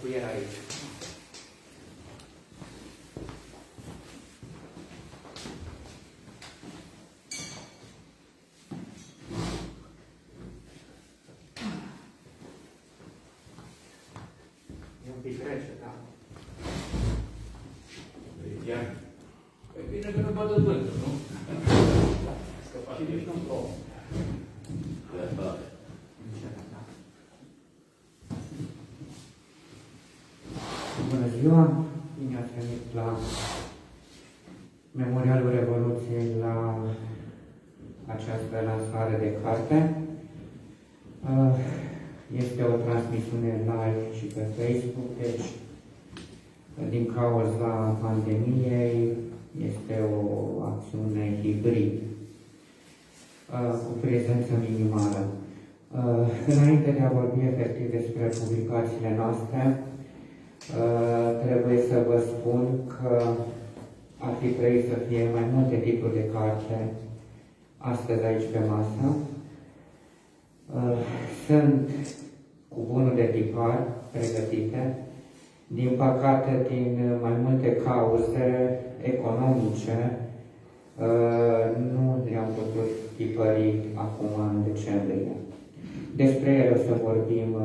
scuier aici. E un pic rece, da? E bine că nu bate vântul, nu? Și nici nu plouă. Bună ziua! Bine ați venit la Memorialul Revoluției, la această lansare de carte. Este o transmisiune live și pe Facebook, deci din cauza pandemiei este o acțiune hibrid cu prezență minimală. Înainte de a vorbi efectiv despre publicațiile noastre, trebuie să vă spun că ar fi trebuit să fie mai multe titluri de carte astăzi aici pe masă. Sunt cu bunul de tipar pregătite. Din păcate, din mai multe cauze economice, nu le-am putut tipări acum în decembrie. Despre ele o să vorbim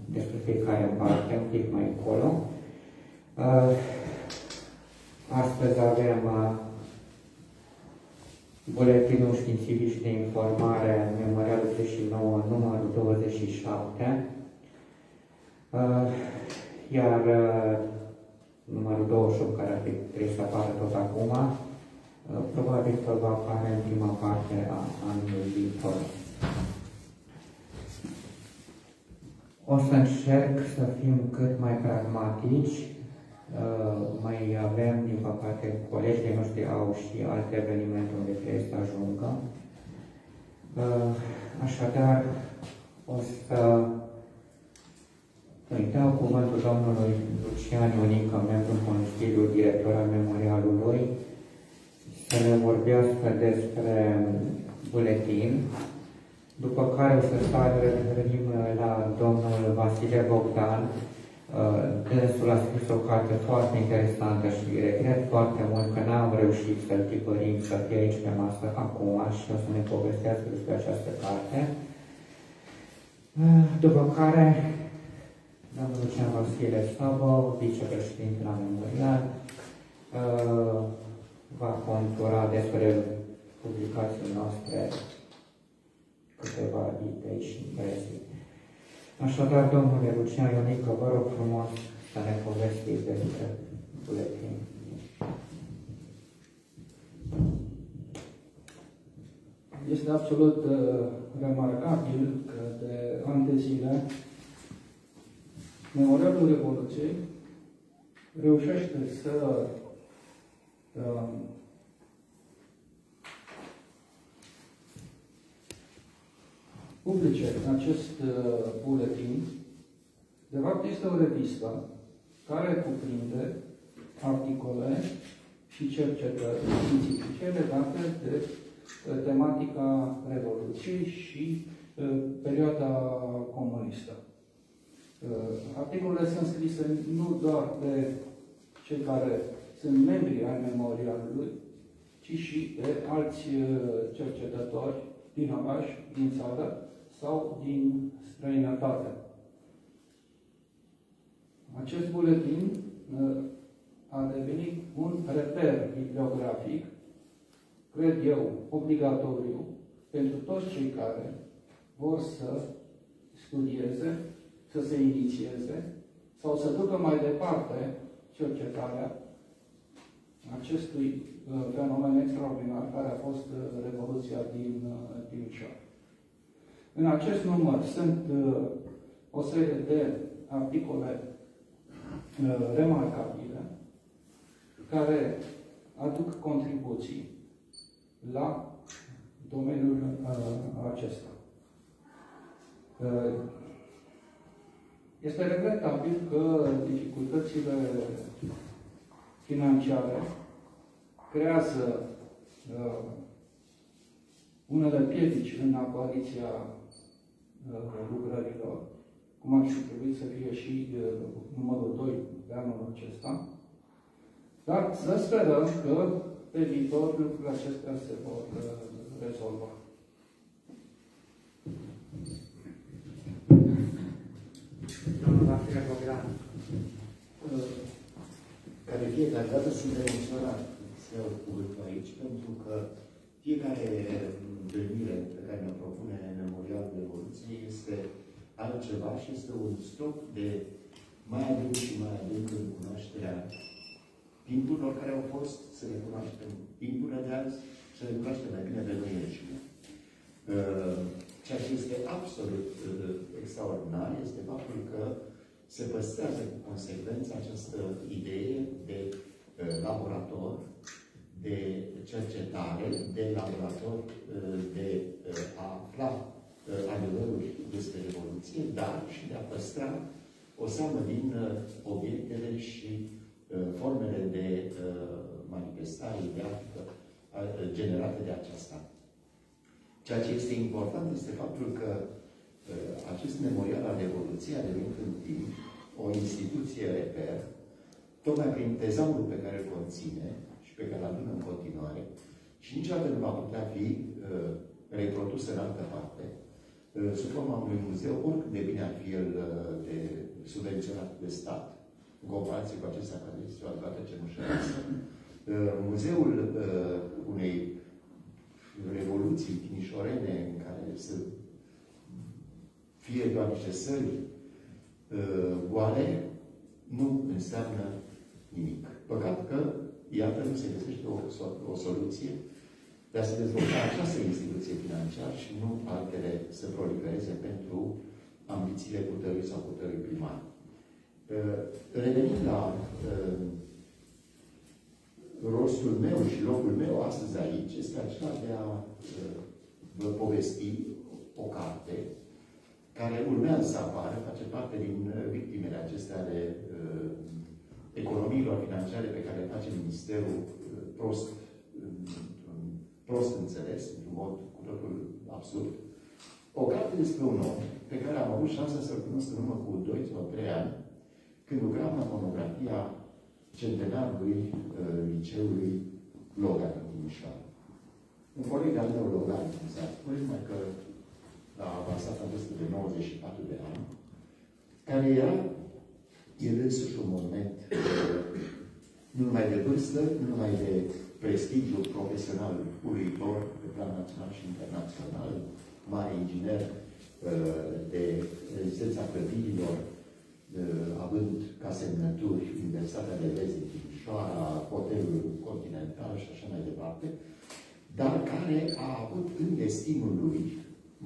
despre fiecare în parte, un pic mai încolo. Astăzi avem buletinul științific și de informare, Memorialul 39, numărul 27, iar numărul 28, care ar trebui să apară tot acum, probabil că va apare în prima parte a anului viitor. O să încerc să fim cât mai pragmatici. Mai avem, din păcate, colegii noștri au și alte evenimente unde trebuie să ajungă. Așadar, o să îi dau cuvântul domnului Lucian Ionică, membru în Consiliul, director al Memorialului, să ne vorbească despre buletin, după care o să revenim la domnul Vasile Bogdan. Dânsul a scris o carte foarte interesantă și regret foarte mult că n-am reușit să-l tipărim, să fie aici pe masă acum și o să ne povestească despre această carte. După care, domnul Lucian Vasile Sabo, vicepreședinte la Memorial, va contura despre publicațiile noastre câteva idei și impresii. Așadar, domnule Lucian Ionică, vă rog frumos să ne povestiți despre buletin. Este absolut remarcabil că de ani de zile Memorialul Revoluției reușește să publice acest buletin. De fapt, este o revistă care cuprinde articole și cercetări științifice legate de tematica Revoluției și perioada comunistă. Articolele sunt scrise nu doar de cei care sunt membri ai Memorialului, ci și de alți cercetători din oraș, din țară sau din străinătate. Acest buletin a devenit un reper bibliografic, cred eu, obligatoriu pentru toți cei care vor să studieze, să se inițieze sau să ducă mai departe cercetarea acestui fenomen extraordinar care a fost Revoluția din Timișoara. În acest număr sunt o serie de articole remarcabile care aduc contribuții la domeniul acesta. Este regretabil că dificultățile financiare creează unele piedici în apariția lucrărilor, cum ar fi trebuit să fie și numărul 2 de anul acesta. Dar să sperăm că pe viitor lucrurile acestea se vor rezolva. Domnul Vasile Bogdan. Ca de fiecare dată sunt emoționat să iau cuvântul aici, pentru că fiecare întâlnire pe care ne propune Memorialul Revoluției este altceva și este un stop de mai adânc și mai adânc în cunoașterea timpurilor care au fost, să le cunoaștem timpurile de azi, să le cunoaștem mai bine de noi înșine. Ceea ce este absolut extraordinar este faptul că se păstrează cu consecvență această idee de laborator, de cercetare, de laborator de a afla adevărul despre Revoluție, dar și de a păstra o seamă din obiectele și formele de manifestare ideatică generate de aceasta. Ceea ce este important este faptul că acest memorial al Revoluției a devenit în timp o instituție reper, tocmai prin tezaurul pe care îl conține și pe care îl adună în continuare și niciodată nu va putea fi reprodus în altă parte, sub forma unui muzeu, oricât de bine ar fi el de subvenționat de stat, în comparație cu acesta care este o adevărată cenușăreasă. Muzeul unei revoluții timișorene în care să fie doar niște săli goale, nu înseamnă nimic. Păcat că, iată, nu se găsește o soluție de a se dezvolta această instituție financiară și nu altele să prolifereze pentru ambițiile puterii sau puterii primare. Revenind la rostul meu și locul meu astăzi aici, este acela de a vă povesti o carte care urmează să apară, face parte din victimele acestea ale economiilor financiare pe care le face Ministerul prost înțeles, într-un mod cu totul absurd. O carte despre un om pe care am avut șansa să-l cunosc în urmă cu 2 sau 3 ani, când lucram la monografia centenarului liceului Logan în Timișoara. Un coleg al meu, Logan, numai că a avansat în vârstă de 94 de ani, care era el însuși un monument nu numai de vârstă, nu numai de prestigiu profesional uluitor pe plan național și internațional, mare inginer de rezistența clădirilor, având ca semnături Universitatea de Vest din Timișoara, Hotelul Continental și așa mai departe, dar care a avut în destinul lui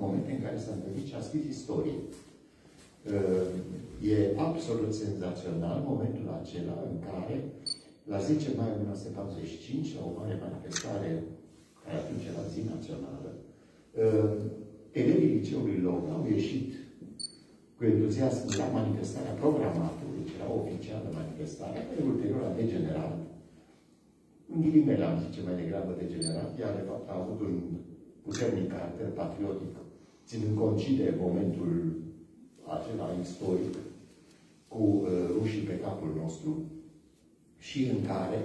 momente în care s-a întâlnit și a scris istorie. E absolut senzațional momentul acela în care, la 10 mai 1945, la o mare manifestare care atunci era zi națională, elevii liceului Logan au ieșit cu entuziasm la manifestarea programată, deci era oficială manifestarea, care ulterior a degenerat. În ghilimele am zice mai degrabă degenerat, ea de fapt a avut un puternic caracter patriotic, ținând cont și de momentul acela istoric cu rușii pe capul nostru și în care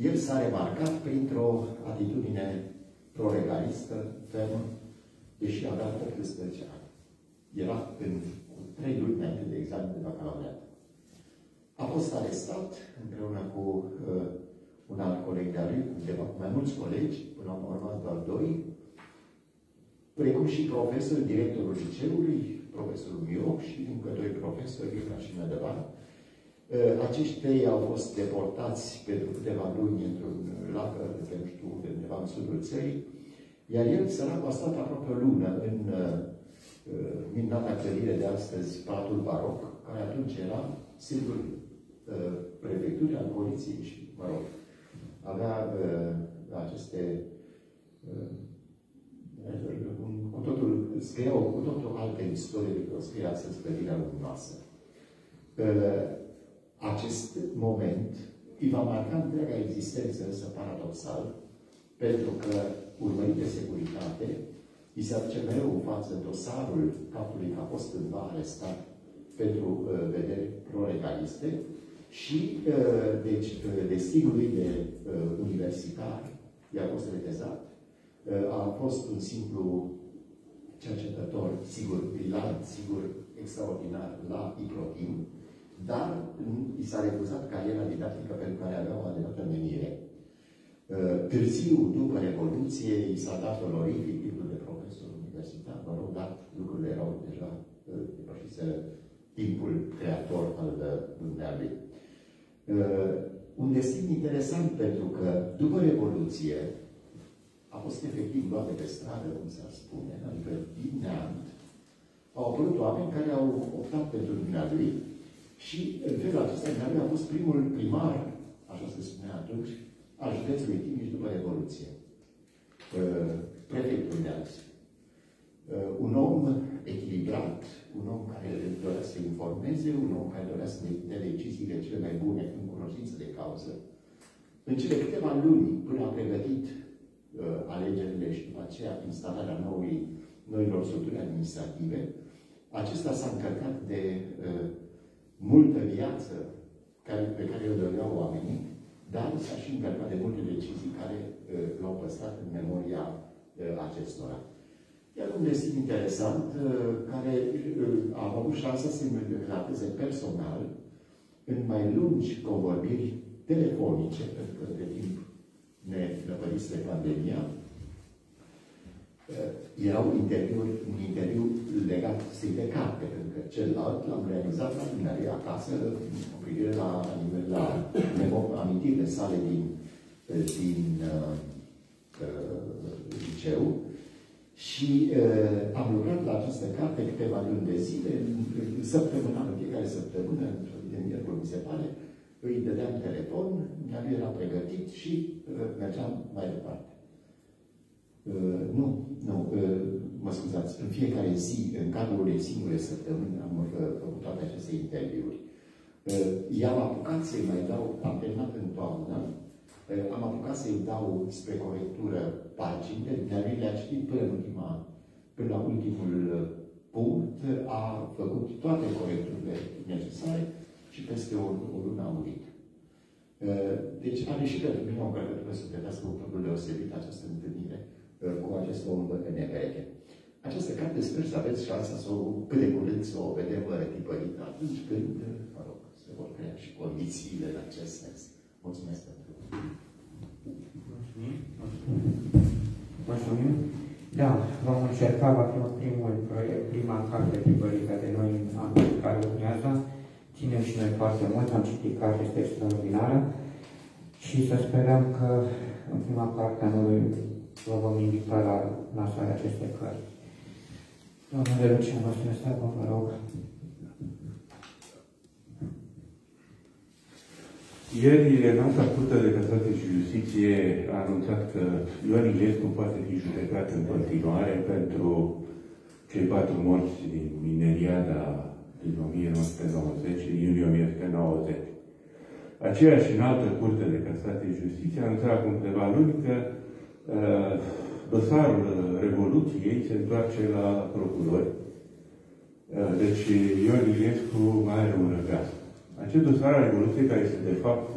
el s-a remarcat printr-o atitudine pro-legalistă, fermă, deși avea 18 ani. Era în 3 luni înainte de examen de bacalaureat. A fost arestat împreună cu un alt coleg de-a lui, cu mai mulți colegi, până la urmă doar 2, precum și profesorul, directorul liceului, profesorul Mioc și încă 2 profesori, Ina și Mădăvan. Acești 3 au fost deportați pentru câteva luni într-un lagăr, de nu știu unde, undeva în sudul țării, iar el, săracul, a stat aproape o lună în minunata clădire de astăzi, Palatul Baroc, care atunci era sediul prefecturii al poliției și, mă rog, avea aceste cu totul, scria cu totul altă istorie decât o scrie astăzi clădirea luminoasă. Acest moment îi va marca întreaga existență, însă paradoxal, pentru că, urmărit de securitate, îi se aduce mereu în față dosarul faptului că a fost cândva arestat pentru vederi pro-legaliste și, deci, destinului de universitar, i-a fost retezat. A fost un simplu cercetător, sigur, brillant, sigur, extraordinar la Iclotim, dar i s-a refuzat cariera didactică pentru care avea o adevărată menire. Târziu, după Revoluție, i s-a dat onorific titlul de profesor universitar, mă rog, dar lucrurile erau deja depășiseră timpul creator al dumnealui. Un destin interesant, pentru că după Revoluție a fost efectiv luat de pe stradă, cum s-ar spune, adică din neant, au apărut oameni care au optat pentru dumnealui și în felul acesta dumnealui a fost primul primar, așa se spunea atunci, al județului Timiș după Revoluție. Prefectul de azi. Un om echilibrat, un om care dorea să informeze, un om care dorea să dea deciziile cele mai bune în cunoștință de cauză. În cele câteva luni, până a pregătit alegerile și după aceea instalarea noilor structuri administrative, acesta s-a încărcat de multă viață pe care o doreau oamenii, dar s-a și încărcat de multe decizii care l-au păstrat în memoria acestora. Iar un destin interesant, care a avut șansa să mi relateze personal în mai lungi convorbiri telefonice, pentru că de timp ne năpădise pandemia, erau un interviu legat strict de carte, pentru că celălalt l-am realizat la dumneavoastră acasă, cu privire la amintirile sale din liceu. Și am lucrat la această carte câteva luni de zile, săptămânal, în fiecare săptămână, într-o zi de miercuri, mi se pare, îi dădeam telefon, mi-a era pregătit și mergeam mai departe. Mă scuzați, în fiecare zi, în cadrul unei singure săptămâni, am făcut toate aceste interviuri. I-am apucat să-i mai dau, am terminat în toamnă, am apucat să-i dau spre corectură paginile, de-a le-a citit până la ultimul punct, a făcut toate corecturile necesare și peste o lună a murit. Deci are și pentru mine o încărcătură să vedească cu totul deosebit această întâlnire cu acest om neveche. Această carte sper să aveți șansa să o, cât de curând, să o vedem tipărită atunci când, mă rog, se vor crea și condițiile în acest sens. Mulțumesc pentru Mulțumim. Da, vom încerca, va fi primul proiect, prima carte tipărită de noi în anul care urmează. Ținem și noi foarte mult, am citit cartea, este extraordinară și să sperăm că în prima parte a anului vă vom invita la lansarea acestei cărți. Domnule Lucian Vasile, vă rog. Ieri, Înalta Curte de Casație și Justiție a anunțat că Ioan Iliescu poate fi judecat în continuare pentru cei 4 morți din mineriada din 1990 și din iulie 1990. Aceeași Înaltă Curte de Casație și Justiție a anunțat acum câteva luni că dosarul Revoluției se întoarce la procurori. Deci Ioan Iliescu mai are un răgaz. Acest dosar al Revoluției, care este de fapt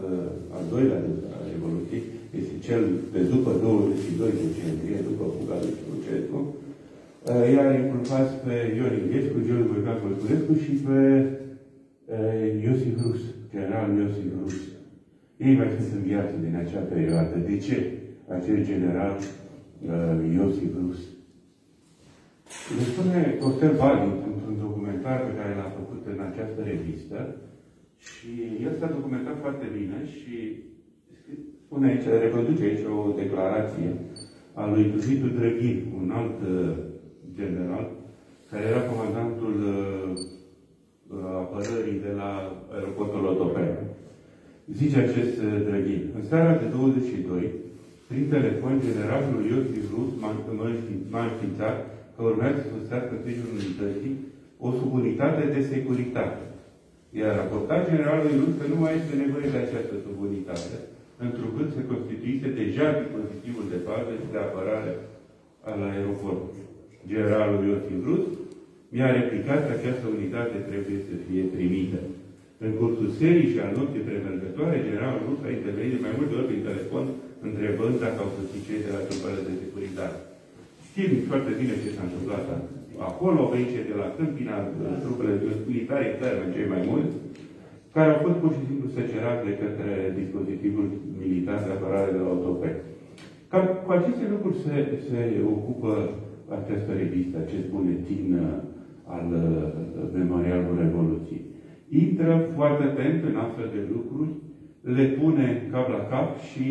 al doilea dosar al Revoluției, este cel de după 22 decembrie, după fuga lui Ceaușescu, i-a inculpat pe Ion Iliescu, George Voican Voiculescu și pe Iosif Rus, general Iosif Rus. Ei mai sunt în viață din acea perioadă. De ce acest general Iosif Rus? Le spune Costel Bali într-un documentar pe care l-a făcut în această revistă. Și el s-a documentat foarte bine și spune aici, reproduce aici o declarație a lui Duvitu Drăghin, un alt general, care era comandantul apărării de la aeroportul Otopeni. Zice acest Drăghin: în seara de 22, prin telefon, generalul Iosif Rus m-a înființat că urmează să susțească sediul unității o subunitate de securitate. Iar raportat generalului Rus că nu mai este nevoie de această subunitate, întrucât se constituise deja dispozitivul de bază și de apărare al aeroportului. Generalul Iosif Rus mi-a replicat că această unitate trebuie să fie primită. În cursul serii și al nopții premergătoare, generalul rus a intervenit de mai multe ori prin telefon, întrebând dacă au sosit cei de la trupele de securitate. Știm foarte bine ce s-a întâmplat acolo, au venit cei de la Câmpina, trupele militare interne, cei mai mulți, care au fost pur și simplu săcerați de către dispozitivul militar de apărare de la Autopec. Cu aceste lucruri se ocupă această revistă, acest buletin al Memorialului Revoluției. Intră foarte atent în astfel de lucruri, le pune cap la cap și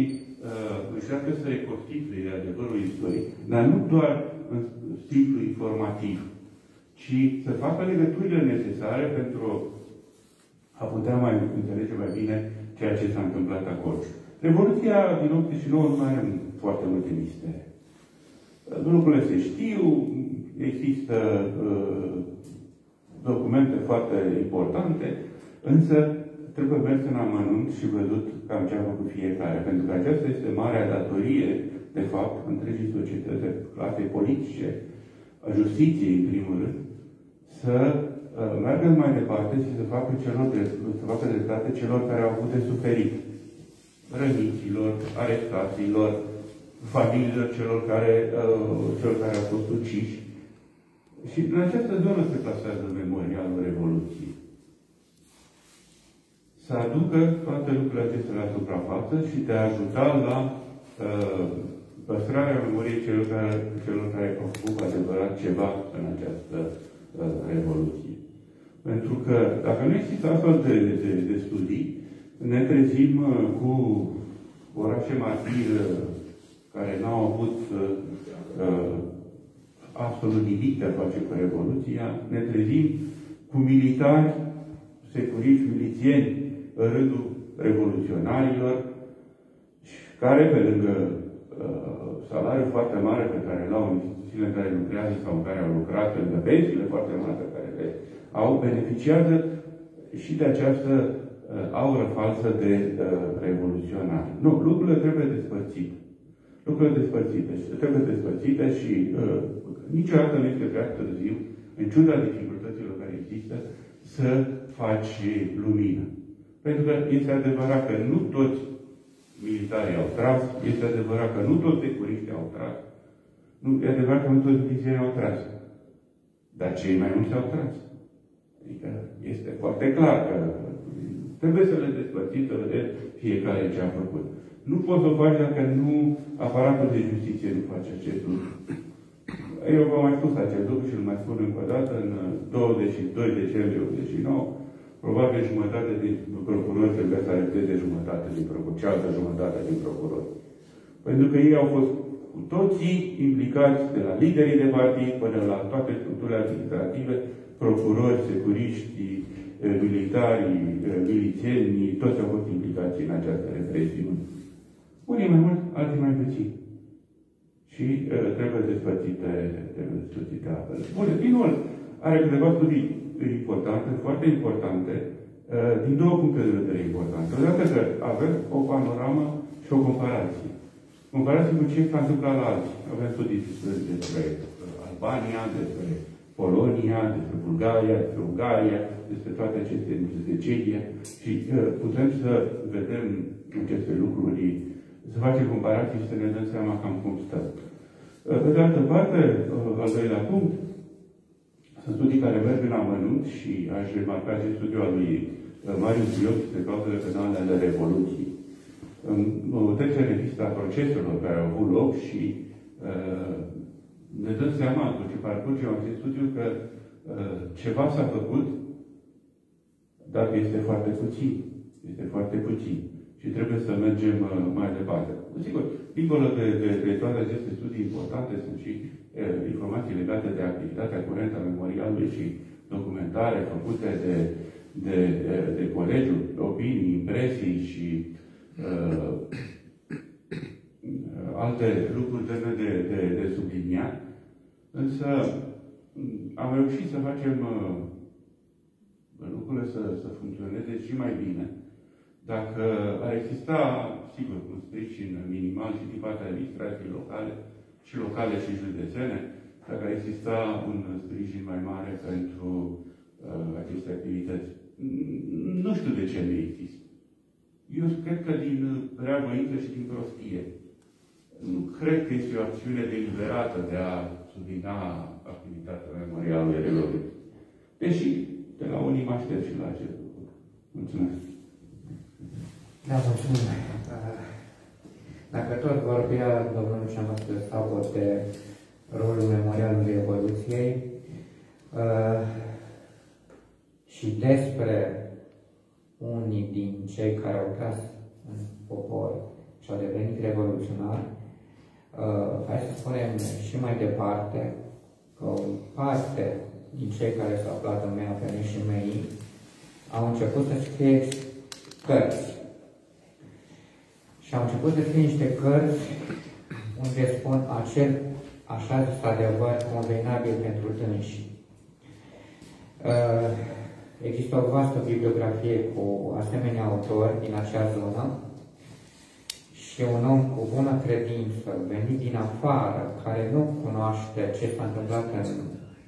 încearcă să reconstituie adevărul istoric, dar nu doar în simplu informativ, ci să facă legăturile necesare pentru a putea mai înțelege mai bine ceea ce s-a întâmplat acolo. Revoluția din 89 nu are foarte multe mistere. Lucrurile se știu, există documente foarte importante, însă trebuie mers în amănunt și văzut cam ce a făcut fiecare. Pentru că aceasta este marea datorie, de fapt, întregii societăți, clasei politice, a justiției, în primul rând, să meargă mai departe și să facă dreptate celor care au avut de suferit. Răniților, arestaților, familiilor celor care au fost uciși. Și în această zonă se plasează Memorialul Revoluției. Să aducă toate lucrurile acestea la suprafață și de a ajuta la păstrarea memoriei celor care au făcut adevărat ceva în această Revoluție. Pentru că dacă nu există astfel de studii, ne trezim cu orașe martiri care n-au avut absolut nimic de a face cu Revoluția, ne trezim cu militari, securiști, milițieni în rândul revoluționarilor, care, pe lângă salariul foarte mare pe care l-au în instituțiile în care lucrează sau în care au lucrat, pe lângă pensiile foarte mari pe care le au, beneficiază și de această aură falsă de revoluționari. Nu, lucrurile trebuie despărțite. Lucrurile despărțite. Trebuie despărțite și niciodată nu este prea târziu, în ciuda dificultăților care există, să faci lumină. Pentru că este adevărat că nu toți militarii au tras, este adevărat că nu toți securiștii au tras, nu, e adevărat că nu toți milițienii au tras. Dar cei mai mulți au tras. Adică este foarte clar că trebuie să le despărțim, să vedem fiecare ce a făcut. Nu poți să o faci dacă nu aparatul de justiție nu face acest lucru. Eu v-am mai spus acest lucru și îl mai spun încă o dată, în 22 decembrie 89, probabil jumătate din procurori trebuie să aresteze jumătate din procurori, cealaltă jumătate din procurori. Pentru că ei au fost cu toții implicați, de la liderii de partid până la toate structurile administrative, procurori, securiști, militari, milițieni, toți au fost implicați în această represiune. Unii mai mult, alții mai puțin. Și trebuie despărțite apele. Buletinul are câteva studii importante, foarte importante, din două puncte de vedere importante. Odată că avem o panoramă și o comparație. Comparație cu ce s-a întâmplat la alții. Avem studii despre Albania, despre Polonia, despre Bulgaria, despre Ungaria, despre toate aceste, despre Cehia și putem să vedem aceste lucruri, să facem comparații și să ne dăm seama cam cum stă. Pe de altă parte, al doilea punct, sunt studii care merg în amănunt și aș remarca acest studiu al lui Marius Biot despre cauzele penale ale Revoluției. Trece revista proceselor care au avut loc și ne dăm seama, după ce parcurgem acest studiu, că ceva s-a făcut, dar este foarte puțin. Este foarte puțin. Și trebuie să mergem mai departe. Sigur, dincolo de toate aceste studii importante, sunt și informații legate de activitatea curentă a memorialului și documentare făcute de colegiul, opinii, impresii și alte lucruri de subliniat. Însă am reușit să facem lucrurile să funcționeze și mai bine. Dacă ar exista, sigur, un sprijin minimal și din partea administrației locale și județene, dacă ar exista un sprijin mai mare pentru aceste activități. Nu știu de ce nu există. Eu cred că din rea voință și din prostie. Nu cred că este o acțiune deliberată de a submina activitatea memorialului eroilor. Deși de la unii mă aștept și la acest lucru. Mulțumesc. Da, mulțumim. Dacă tot vorbea domnul Lucian Sabot de rolul Memorialului Evoluției și despre unii din cei care au tras în popor și au devenit revoluționari, hai să spunem și mai departe că o parte din cei care s-au aflat în MAPN și MEI au început să scrie cărți. Și au început să scrie niște cărți unde spun așa zis adevăr convenabil pentru dânsii. Există o vastă bibliografie cu asemenea autori din acea zonă și un om cu bună credință, venit din afară, care nu cunoaște ce s-a întâmplat în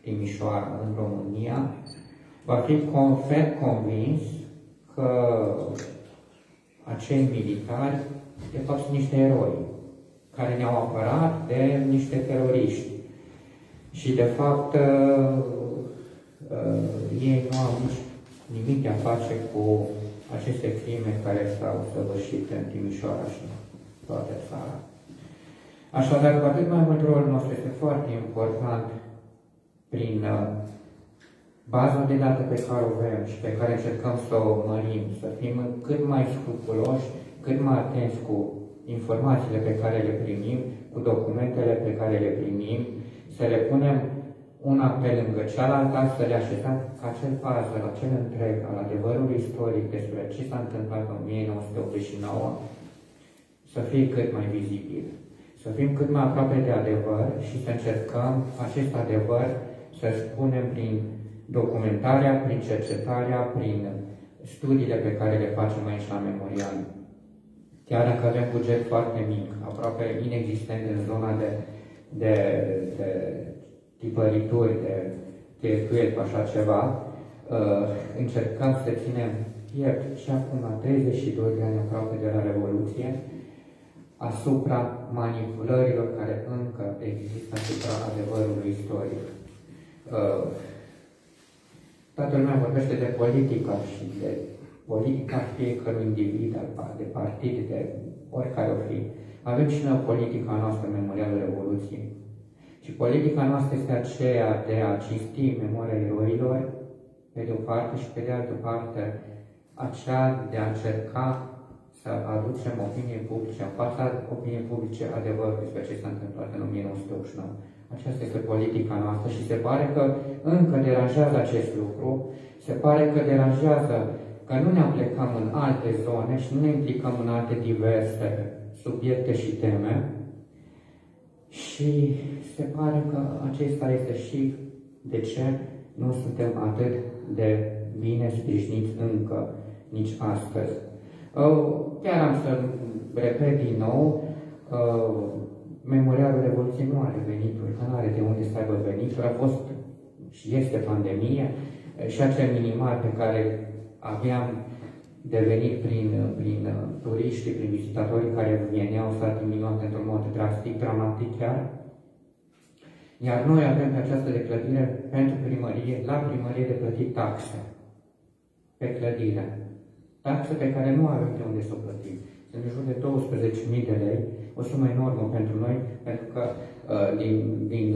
Timișoara, în România, va fi convins că acei militari, de fapt, sunt niște eroi care ne-au apărat de niște teroriști. Și, de fapt, ei nu au nici nimic de a face cu aceste crime care s-au săvârșit în Timișoara și toată țara. Așadar, cu atât mai mult rolul nostru este foarte important prin baza de date pe care o avem și pe care încercăm să o mărim, să fim cât mai scrupuloși, cât mai atenți cu informațiile pe care le primim, cu documentele pe care le primim, să le punem una pe lângă cealaltă, să le așezăm ca acel puzzle, acel întreg al adevărului istoric despre ce s-a întâmplat în 1989, să fie cât mai vizibil, să fim cât mai aproape de adevăr și să încercăm acest adevăr să spunem prin documentarea, prin cercetarea, prin studiile pe care le facem aici la Memorial. Chiar dacă avem buget foarte mic, aproape inexistent în zona de tipărituri, de cheltuieli cu așa ceva, încercăm să ținem piept și acum la 32 de ani aproape de la Revoluție, asupra manipulărilor care încă există asupra adevărului istoric. Toată lumea vorbește de politica și de politica fiecărui individ, de partid, de oricare o fi. Avem și noi politica noastră, Memorialul Revoluției. Și politica noastră este aceea de a cinsti memoria eroilor, pe de o parte, și pe de altă parte, aceea de a încerca să aducem opinie publice, în fața opiniei publice, adevărul despre ce s-a întâmplat în 1989. Aceasta este politica noastră și se pare că încă deranjează acest lucru, se pare că deranjează că nu ne aplicăm în alte zone și nu ne implicăm în alte diverse subiecte și teme și se pare că acesta este și de ce nu suntem atât de bine sprijiniți încă, nici astăzi. Chiar am să repet din nou, Memorialul Revoluției nu are venituri, că nu are de unde să aibă venituri, a fost și este pandemie și acel minimal pe care aveam devenit prin turiști, prin vizitatorii care veneau s-a diminuat într-un mod drastic, dramatic chiar. Iar noi avem pe această de clădire, pentru primărie, la primărie de plătit taxe pe clădire. Taxe pe care nu avem de unde să o plătim. Sunt în jur de 12.000 de lei, o sumă enormă pentru noi, pentru că din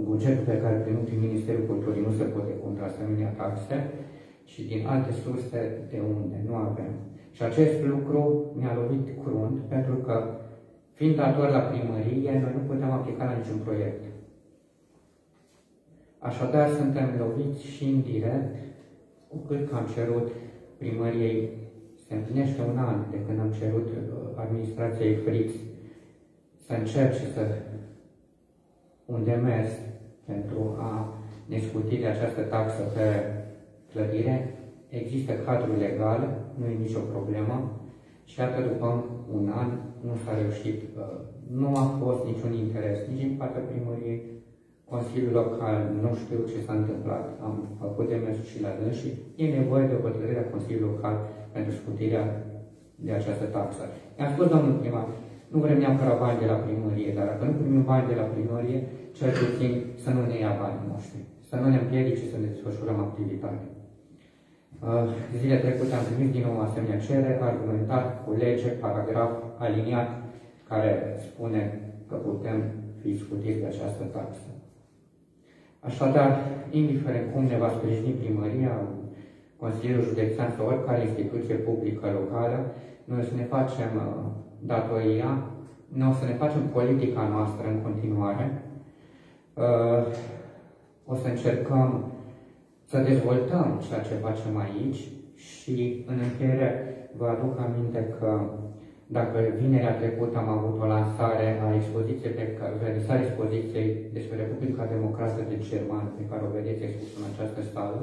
bugetul pe care primim prin Ministerul Culturii nu se poate contra asemenea taxe și din alte surse de unde nu avem. Și acest lucru ne-a lovit crunt, pentru că, fiind dator la primărie, noi nu puteam aplica la niciun proiect. Așadar, suntem loviți și indirect, cu cât că am cerut primăriei, se împlinește un an de când am cerut administrației FRIX să încerce un demers pentru a ne scuti de această taxă pe clădire. Există cadrul legal, nu e nicio problemă și iată după un an nu s-a reușit, nu a fost niciun interes nici din partea primăriei, Consiliul Local nu știu ce s-a întâmplat, am făcut demersul și la dânsii, e nevoie de o hotărâre a Consiliului Local pentru scutirea de această taxă. I-am spus, domnul primar, nu vrem neapărat bani de la primărie, dar dacă nu primim bani de la primărie, cel puțin să nu ne ia banii noștri, să nu ne împiedice să ne desfășurăm activitatea. Zile trecute am primit din nou asemenea cerere, argumentat cu lege, paragraf, aliniat, care spune că putem fi scutiți de această taxă. Așadar, indiferent cum ne va sprijini primăria, Consiliul Județean sau oricare instituție publică locală, noi o să ne facem datoria, noi o să ne facem politica noastră în continuare, o să încercăm să dezvoltăm ceea ce facem aici și în încheiere vă aduc aminte că dacă vinerea trecută am avut o lansare a expoziției, realizarea expoziției despre Republica Democrată de Germania, pe care o vedeți expusă în această sală,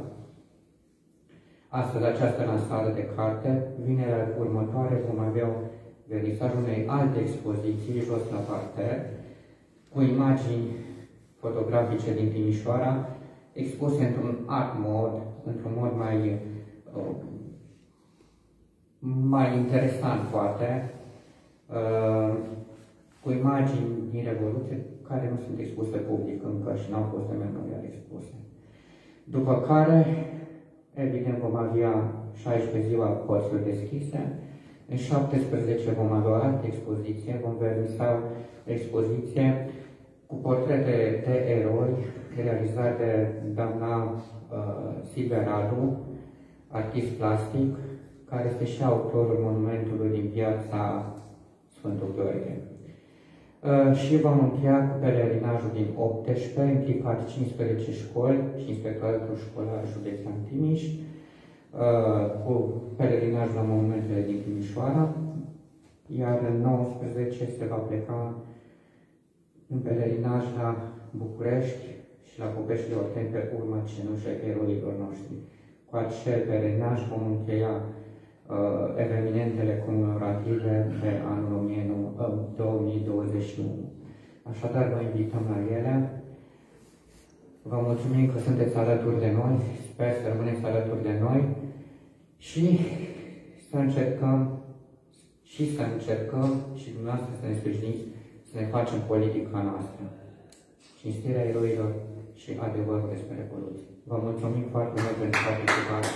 astăzi această lansare de carte, vinerea următoare vom avea vernisajul unei alte expoziții jos la parter, cu imagini fotografice din Timișoara, expuse într-un alt mod, într-un mod mai interesant, poate, cu imagini din Revoluție care nu sunt expuse public încă și n-au fost de memorial expuse. După care, evident, vom avea 16 ziua porților deschise, în 17 vom avea o altă expoziție, vom vernisa o expoziție cu portrete de eroi realizate de doamna Silvia Radu, artist plastic, care este și autorul monumentului din piața Sfântul Gheorghe. Și vom încheia cu pelerinajul din 18, implicat 15 școli și Inspectoratul Școlar Județean Timiș, cu pelerinajul la monumentele din Timișoara, iar în 19 se va pleca în pelerinaj la București și la Popești de Orten pe urma cenușei eroilor noștri. Cu acel pelerinaj vom încheia evenimentele comemorative de anul 2021. Așadar, vă invităm la ele. Vă mulțumim că sunteți alături de noi, sper să rămâneți alături de noi și să încercăm și dumneavoastră să ne sprijiniți, să ne facem politica noastră. Cinstirea eroilor și adevărul despre Revoluție. Vă mulțumim foarte mult pentru participare.